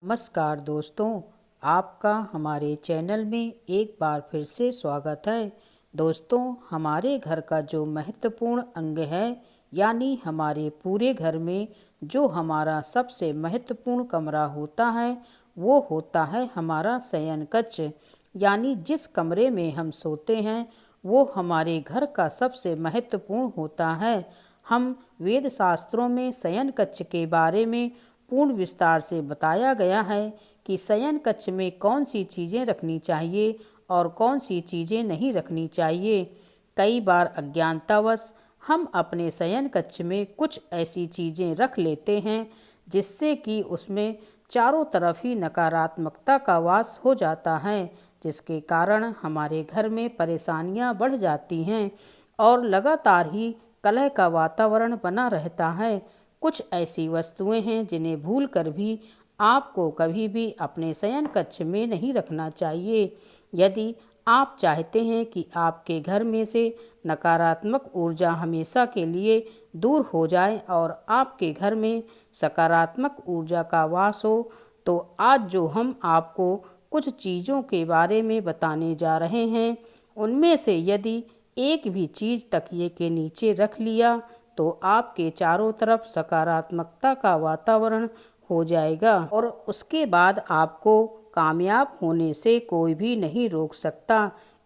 नमस्कार दोस्तों, आपका हमारे चैनल में एक बार फिर से स्वागत है। दोस्तों, हमारे घर का जो महत्वपूर्ण अंग है यानी हमारे पूरे घर में जो हमारा सबसे महत्वपूर्ण कमरा होता है वो होता है हमारा शयन कक्ष। यानी जिस कमरे में हम सोते हैं वो हमारे घर का सबसे महत्वपूर्ण होता है। हम वेद शास्त्रों में शयन कक्ष के बारे में पूर्ण विस्तार से बताया गया है कि शयन कक्ष में कौन सी चीज़ें रखनी चाहिए और कौन सी चीज़ें नहीं रखनी चाहिए। कई बार अज्ञानतावश हम अपने शयन कक्ष में कुछ ऐसी चीज़ें रख लेते हैं जिससे कि उसमें चारों तरफ ही नकारात्मकता का वास हो जाता है, जिसके कारण हमारे घर में परेशानियां बढ़ जाती हैं और लगातार ही कलह का वातावरण बना रहता है। कुछ ऐसी वस्तुएं हैं जिन्हें भूलकर भी आपको कभी भी अपने शयन कक्ष में नहीं रखना चाहिए। यदि आप चाहते हैं कि आपके घर में से नकारात्मक ऊर्जा हमेशा के लिए दूर हो जाए और आपके घर में सकारात्मक ऊर्जा का वास हो, तो आज जो हम आपको कुछ चीज़ों के बारे में बताने जा रहे हैं, उनमें से यदि एक भी चीज़ तकिए के नीचे रख लिया तो आपके चारों तरफ सकारात्मकता का वातावरण हो जाएगा और उसके बाद आपको कामयाब होने से कोई भी नहीं रोक सकता।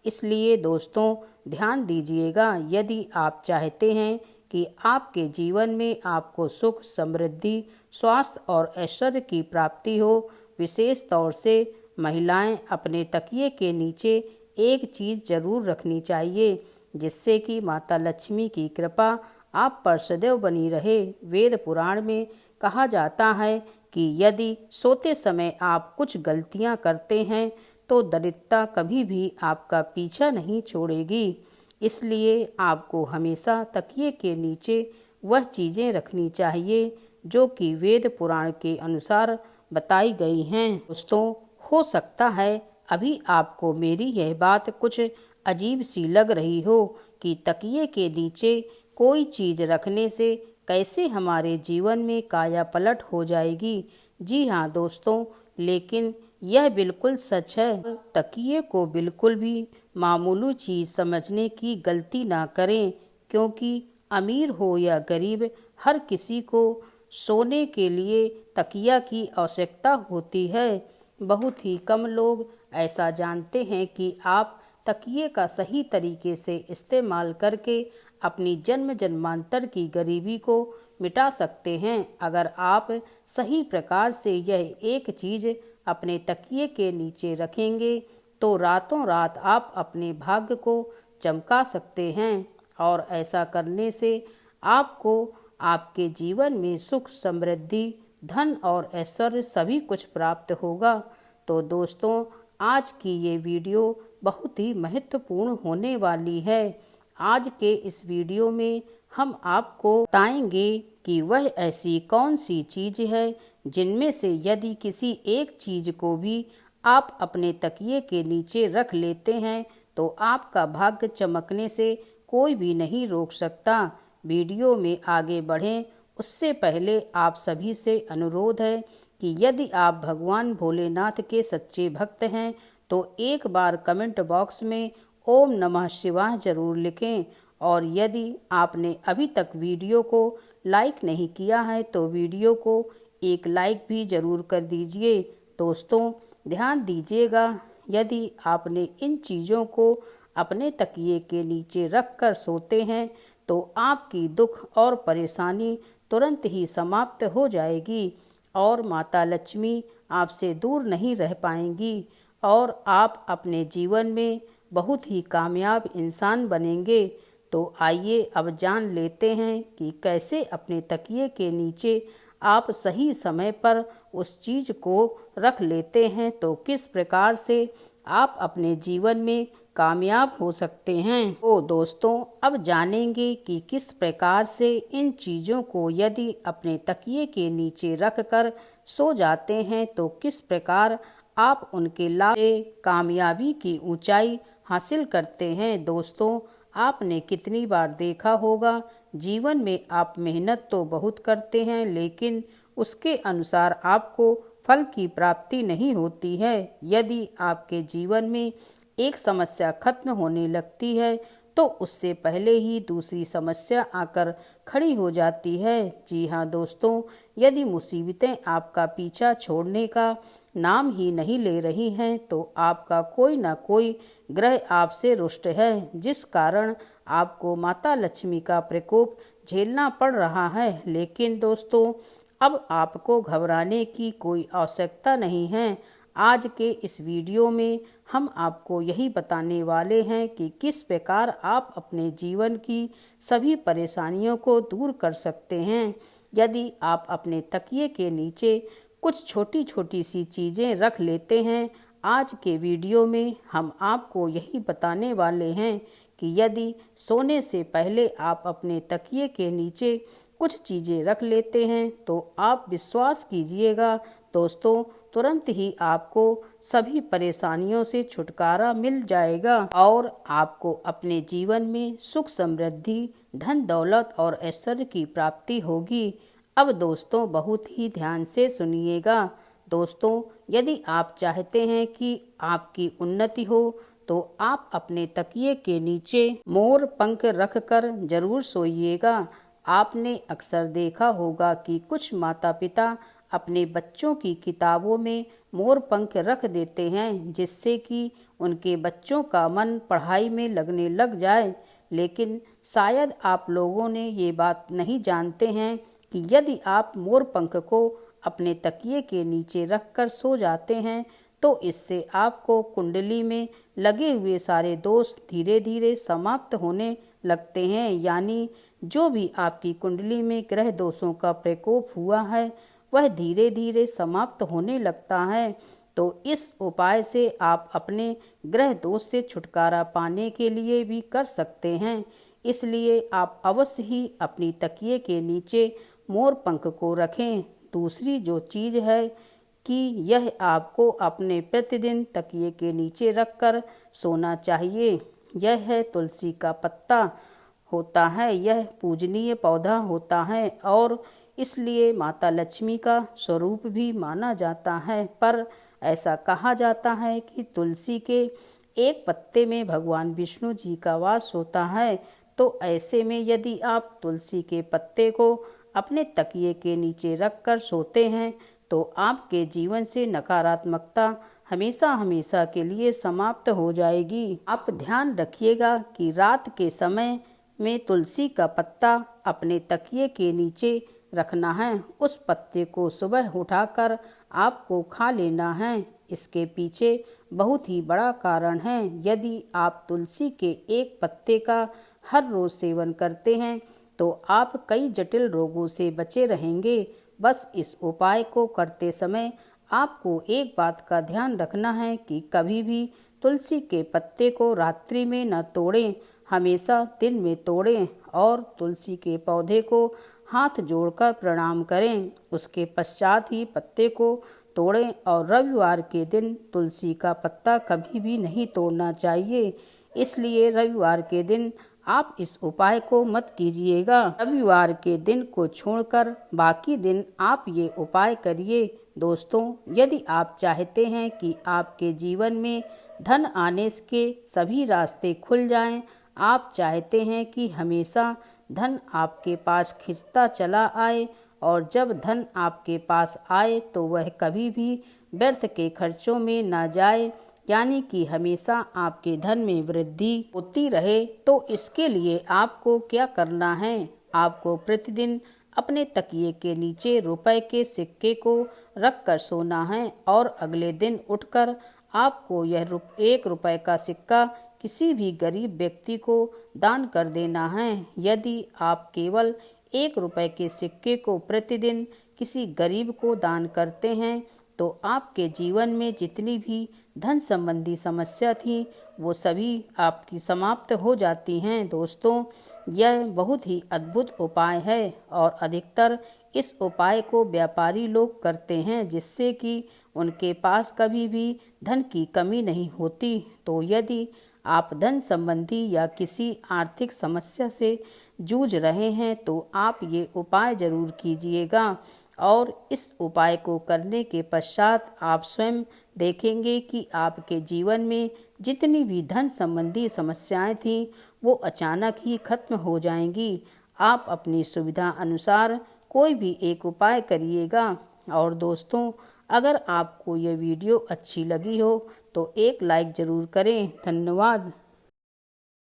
इसलिए दोस्तों, ध्यान दीजिएगा, यदि आप चाहते हैं कि आपके जीवन में आपको सुख, समृद्धि, स्वास्थ्य और ऐश्वर्य की प्राप्ति हो, विशेष तौर से महिलाएं अपने तकिए के नीचे एक चीज़ जरूर रखनी चाहिए जिससे कि माता लक्ष्मी की कृपा आप पर सदैव बनी रहे। वेद पुराण में कहा जाता है कि यदि सोते समय आप कुछ गलतियां करते हैं तो दरिद्रता कभी भी आपका पीछा नहीं छोड़ेगी। इसलिए आपको हमेशा तकिए के नीचे वह चीज़ें रखनी चाहिए जो कि वेद पुराण के अनुसार बताई गई हैं। दोस्तों, हो सकता है अभी आपको मेरी यह बात कुछ अजीब सी लग रही हो कि तकिए के नीचे कोई चीज़ रखने से कैसे हमारे जीवन में काया पलट हो जाएगी। जी हाँ दोस्तों, लेकिन यह बिल्कुल सच है। तकिए को बिल्कुल भी मामूली चीज़ समझने की गलती ना करें, क्योंकि अमीर हो या गरीब, हर किसी को सोने के लिए तकिया की आवश्यकता होती है। बहुत ही कम लोग ऐसा जानते हैं कि आप तकिए का सही तरीके से इस्तेमाल करके अपनी जन्म जन्मांतर की गरीबी को मिटा सकते हैं। अगर आप सही प्रकार से यह एक चीज़ अपने तकिए के नीचे रखेंगे तो रातों रात आप अपने भाग्य को चमका सकते हैं और ऐसा करने से आपको आपके जीवन में सुख, समृद्धि, धन और ऐश्वर्य सभी कुछ प्राप्त होगा। तो दोस्तों, आज की ये वीडियो बहुत ही महत्वपूर्ण होने वाली है। आज के इस वीडियो में हम आपको बताएंगे कि वह ऐसी कौन सी चीज़ है जिनमें से यदि किसी एक चीज़ को भी आप अपने तकिए के नीचे रख लेते हैं तो आपका भाग्य चमकने से कोई भी नहीं रोक सकता। वीडियो में आगे बढ़ें उससे पहले आप सभी से अनुरोध है कि यदि आप भगवान भोलेनाथ के सच्चे भक्त हैं तो एक बार कमेंट बॉक्स में ओम नमः शिवाय जरूर लिखें, और यदि आपने अभी तक वीडियो को लाइक नहीं किया है तो वीडियो को एक लाइक भी जरूर कर दीजिए। दोस्तों, ध्यान दीजिएगा, यदि आपने इन चीज़ों को अपने तकिए के नीचे रख कर सोते हैं तो आपकी दुख और परेशानी तुरंत ही समाप्त हो जाएगी और माता लक्ष्मी आपसे दूर नहीं रह पाएंगी और आप अपने जीवन में बहुत ही कामयाब इंसान बनेंगे। तो आइए अब जान लेते हैं कि कैसे अपने तकिए के नीचे आप सही समय पर उस चीज़ को रख लेते हैं, तो किस प्रकार से आप अपने जीवन में कामयाब हो सकते हैं। तो दोस्तों, अब जानेंगे कि किस प्रकार से इन चीज़ों को यदि अपने तकिए के नीचे रख कर सो जाते हैं तो किस प्रकार आप उनके लाभ से कामयाबी की ऊंचाई हासिल करते हैं। दोस्तों, आपने कितनी बार देखा होगा, जीवन में आप मेहनत तो बहुत करते हैं लेकिन उसके अनुसार आपको फल की प्राप्ति नहीं होती है। यदि आपके जीवन में एक समस्या खत्म होने लगती है तो उससे पहले ही दूसरी समस्या आकर खड़ी हो जाती है। जी हाँ दोस्तों, यदि मुसीबतें आपका पीछा छोड़ने का नाम ही नहीं ले रही हैं तो आपका कोई ना कोई ग्रह आपसे रुष्ट है, जिस कारण आपको माता लक्ष्मी का प्रकोप झेलना पड़ रहा है। लेकिन दोस्तों, अब आपको घबराने की कोई आवश्यकता नहीं है। आज के इस वीडियो में हम आपको यही बताने वाले हैं कि किस प्रकार आप अपने जीवन की सभी परेशानियों को दूर कर सकते हैं। यदि आप अपने तकिए के नीचे कुछ छोटी छोटी सी चीज़ें रख लेते हैं, आज के वीडियो में हम आपको यही बताने वाले हैं कि यदि सोने से पहले आप अपने तकिए के नीचे कुछ चीज़ें रख लेते हैं तो आप विश्वास कीजिएगा दोस्तों, तुरंत ही आपको सभी परेशानियों से छुटकारा मिल जाएगा और आपको अपने जीवन में सुख समृद्धि, धन दौलत और ऐश्वर्य की प्राप्ति होगी। अब दोस्तों, बहुत ही ध्यान से सुनिएगा। दोस्तों, यदि आप चाहते हैं कि आपकी उन्नति हो तो आप अपने तकिए के नीचे मोर पंख रखकर जरूर सोइएगा। आपने अक्सर देखा होगा कि कुछ माता पिता अपने बच्चों की किताबों में मोर पंख रख देते हैं, जिससे कि उनके बच्चों का मन पढ़ाई में लगने लग जाए। लेकिन शायद आप लोगों ने ये बात नहीं जानते हैं कि यदि आप मोर पंख को अपने तकिए के नीचे रखकर सो जाते हैं तो इससे आपको कुंडली में लगे हुए सारे दोष धीरे धीरे समाप्त होने लगते हैं। यानी जो भी आपकी कुंडली में ग्रह दोषों का प्रकोप हुआ है वह धीरे धीरे समाप्त होने लगता है। तो इस उपाय से आप अपने ग्रह दोष से छुटकारा पाने के लिए भी कर सकते हैं। इसलिए आप अवश्य ही अपनी तकिए के नीचे मोर पंख को रखें। दूसरी जो चीज़ है कि यह आपको अपने प्रतिदिन तकिए के नीचे रखकर सोना चाहिए। यह है तुलसी का पत्ता होता है। यह पूजनीय पौधा होता है और इसलिए माता लक्ष्मी का स्वरूप भी माना जाता है। पर ऐसा कहा जाता है कि तुलसी के एक पत्ते में भगवान विष्णु जी का वास होता है। तो ऐसे में यदि आप तुलसी के पत्ते को अपने तकिए के नीचे रखकर सोते हैं तो आपके जीवन से नकारात्मकता हमेशा हमेशा के लिए समाप्त हो जाएगी। आप ध्यान रखिएगा कि रात के समय में तुलसी का पत्ता अपने तकिए के नीचे रखना है। उस पत्ते को सुबह उठाकर आपको खा लेना है। इसके पीछे बहुत ही बड़ा कारण है। यदि आप तुलसी के एक पत्ते का हर रोज सेवन करते हैं तो आप कई जटिल रोगों से बचे रहेंगे। बस इस उपाय को करते समय आपको एक बात का ध्यान रखना है कि कभी भी तुलसी के पत्ते को रात्रि में न तोड़ें, हमेशा दिन में तोड़ें और तुलसी के पौधे को हाथ जोड़कर प्रणाम करें। उसके पश्चात ही पत्ते को तोड़ें और रविवार के दिन तुलसी का पत्ता कभी भी नहीं तोड़ना चाहिए। इसलिए रविवार के दिन आप इस उपाय को मत कीजिएगा। रविवार के दिन को छोड़कर बाकी दिन आप ये उपाय करिए। दोस्तों, यदि आप चाहते हैं कि आपके जीवन में धन आने के सभी रास्ते खुल जाएं, आप चाहते हैं कि हमेशा धन आपके पास खिंचता चला आए और जब धन आपके पास आए तो वह कभी भी व्यर्थ के खर्चों में ना जाए, यानी कि हमेशा आपके धन में वृद्धि होती रहे, तो इसके लिए आपको क्या करना है? आपको प्रतिदिन अपने तकिए के नीचे रुपए के सिक्के को रख कर सोना है और अगले दिन उठकर आपको यह 1 रुपए का सिक्का किसी भी गरीब व्यक्ति को दान कर देना है। यदि आप केवल 1 रुपए के सिक्के को प्रतिदिन किसी गरीब को दान करते हैं तो आपके जीवन में जितनी भी धन संबंधी समस्या थी वो सभी आपकी समाप्त हो जाती हैं। दोस्तों, यह बहुत ही अद्भुत उपाय है और अधिकतर इस उपाय को व्यापारी लोग करते हैं, जिससे कि उनके पास कभी भी धन की कमी नहीं होती। तो यदि आप धन संबंधी या किसी आर्थिक समस्या से जूझ रहे हैं तो आप ये उपाय जरूर कीजिएगा। और इस उपाय को करने के पश्चात आप स्वयं देखेंगे कि आपके जीवन में जितनी भी धन संबंधी समस्याएं थीं वो अचानक ही खत्म हो जाएंगी। आप अपनी सुविधा अनुसार कोई भी एक उपाय करिएगा। और दोस्तों, अगर आपको ये वीडियो अच्छी लगी हो तो एक लाइक ज़रूर करें। धन्यवाद।